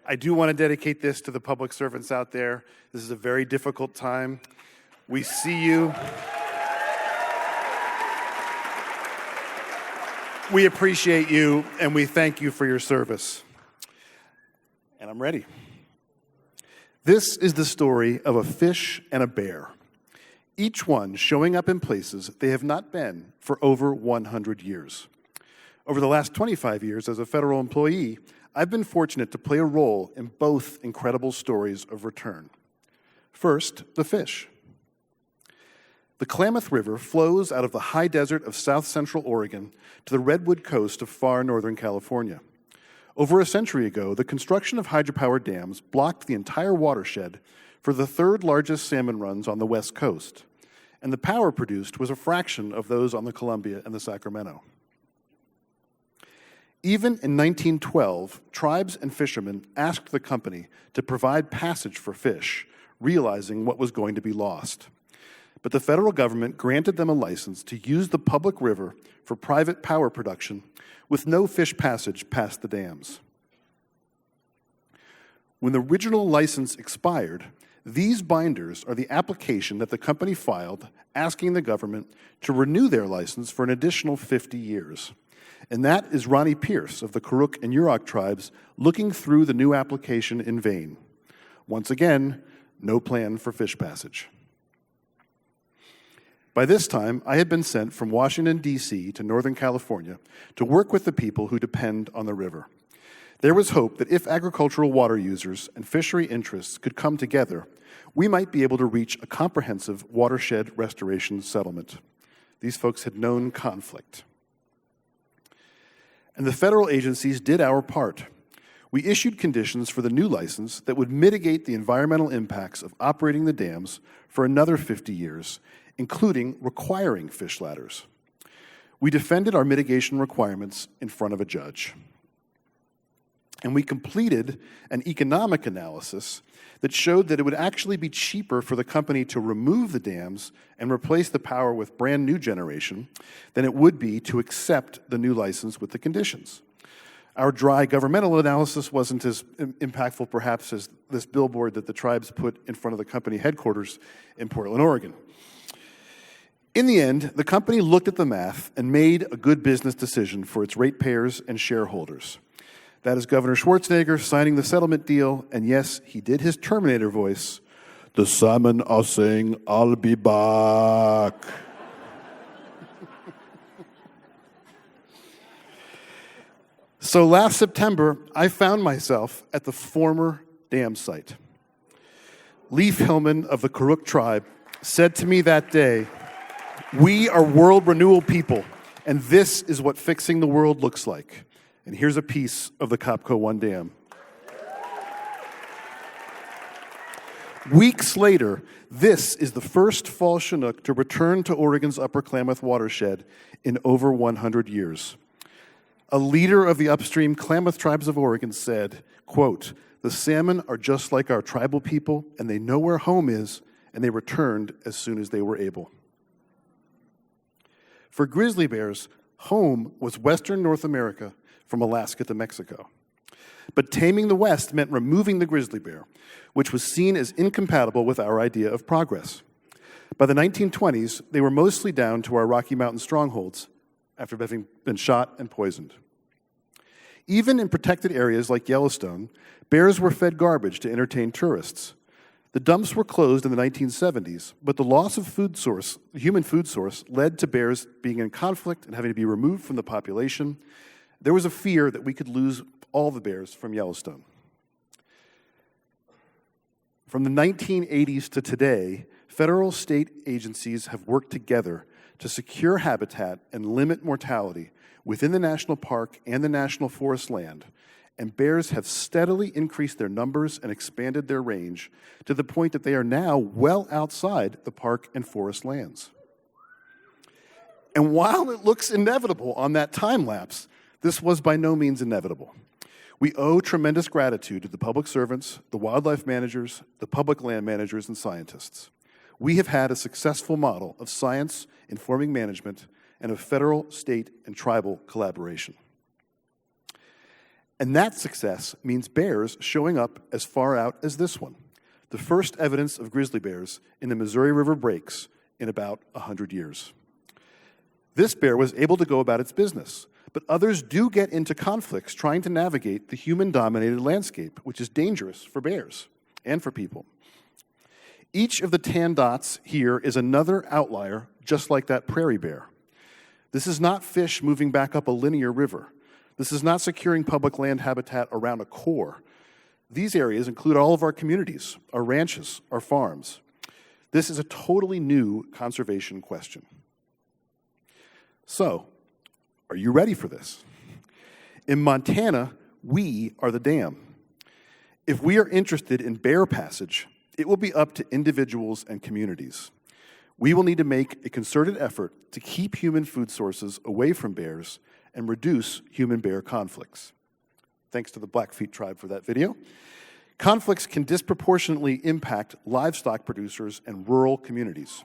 I do want to dedicate this to the public servants out there. This is a very difficult time. We see you. We appreciate you, and we thank you for your service. And I'm ready. This is the story of a fish and a bear, each one showing up in places they have not been for over 100 years. Over the last 25 years as a federal employee, I've been fortunate to play a role in both incredible stories of return. First, the fish. The Klamath River flows out of the high desert of south central Oregon to the redwood coast of far northern California. Over a century ago, the construction of hydropower dams blocked the entire watershed for the third largest salmon runs on the West Coast, and the power produced was a fraction of those on the Columbia and the Sacramento. Even in 1912, tribes and fishermen asked the company to provide passage for fish, realizing what was going to be lost. But the federal government granted them a license to use the public river for private power production with no fish passage past the dams. When the original license expired, these binders are the application that the company filed asking the government to renew their license for an additional 50 years. And that is Ronnie Pierce of the Karuk and Yurok tribes looking through the new application in vain. Once again, no plan for fish passage. By this time, I had been sent from Washington, D.C. to Northern California to work with the people who depend on the river. There was hope that if agricultural water users and fishery interests could come together, we might be able to reach a comprehensive watershed restoration settlement. These folks had known conflict. And the federal agencies did our part. We issued conditions for the new license that would mitigate the environmental impacts of operating the dams for another 50 years, including requiring fish ladders. We defended our mitigation requirements in front of a judge. And we completed an economic analysis that showed that it would actually be cheaper for the company to remove the dams and replace the power with brand new generation than it would be to accept the new license with the conditions. Our dry governmental analysis wasn't as impactful, perhaps, as this billboard that the tribes put in front of the company headquarters in Portland, Oregon. In the end, the company looked at the math and made a good business decision for its ratepayers and shareholders. That is Governor Schwarzenegger signing the settlement deal, and yes, he did his Terminator voice. The salmon are saying, "I'll be back." So last September, I found myself at the former dam site. Leif Hillman of the Karuk tribe said to me that day, "We are world renewal people, and this is what fixing the world looks like." And here's a piece of the Copco 1 dam. Weeks later, this is the first fall Chinook to return to Oregon's Upper Klamath watershed in over 100 years. A leader of the upstream Klamath tribes of Oregon said, quote, "The salmon are just like our tribal people, and they know where home is, and they returned as soon as they were able." For grizzly bears, home was Western North America, from Alaska to Mexico. But taming the West meant removing the grizzly bear, which was seen as incompatible with our idea of progress. By the 1920s, they were mostly down to our Rocky Mountain strongholds after having been shot and poisoned. Even in protected areas like Yellowstone, bears were fed garbage to entertain tourists. The dumps were closed in the 1970s, but the loss of human food source, led to bears being in conflict and having to be removed from the population. There was a fear that we could lose all the bears from Yellowstone. From the 1980s to today, federal state agencies have worked together to secure habitat and limit mortality within the national park and the national forest land, and bears have steadily increased their numbers and expanded their range to the point that they are now well outside the park and forest lands. And while it looks inevitable on that time lapse, this was by no means inevitable. We owe tremendous gratitude to the public servants, the wildlife managers, the public land managers, and scientists. We have had a successful model of science informing management and of federal, state, and tribal collaboration. And that success means bears showing up as far out as this one, the first evidence of grizzly bears in the Missouri River breaks in about 100 years. This bear was able to go about its business, but others do get into conflicts trying to navigate the human-dominated landscape, which is dangerous for bears and for people. Each of the tan dots here is another outlier, just like that prairie bear. This is not fish moving back up a linear river. This is not securing public land habitat around a core. These areas include all of our communities, our ranches, our farms. This is a totally new conservation question. So, are you ready for this? In Montana, we are the dam. If we are interested in bear passage, it will be up to individuals and communities. We will need to make a concerted effort to keep human food sources away from bears and reduce human-bear conflicts. Thanks to the Blackfeet tribe for that video. Conflicts can disproportionately impact livestock producers and rural communities.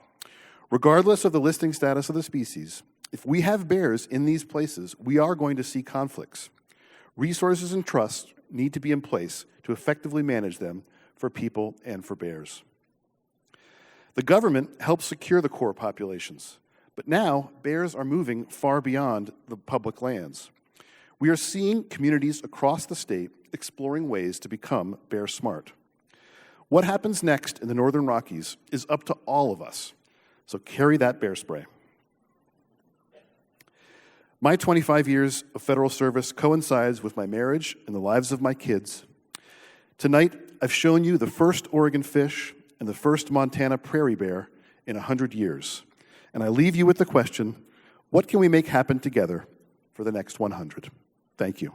Regardless of the listing status of the species, if we have bears in these places, we are going to see conflicts. Resources and trust need to be in place to effectively manage them for people and for bears. The government helps secure the core populations, but now bears are moving far beyond the public lands. We are seeing communities across the state exploring ways to become bear smart. What happens next in the Northern Rockies is up to all of us, so carry that bear spray. My 25 years of federal service coincides with my marriage and the lives of my kids. Tonight, I've shown you the first Oregon fish and the first Montana prairie bear in 100 years. And I leave you with the question, what can we make happen together for the next 100? Thank you.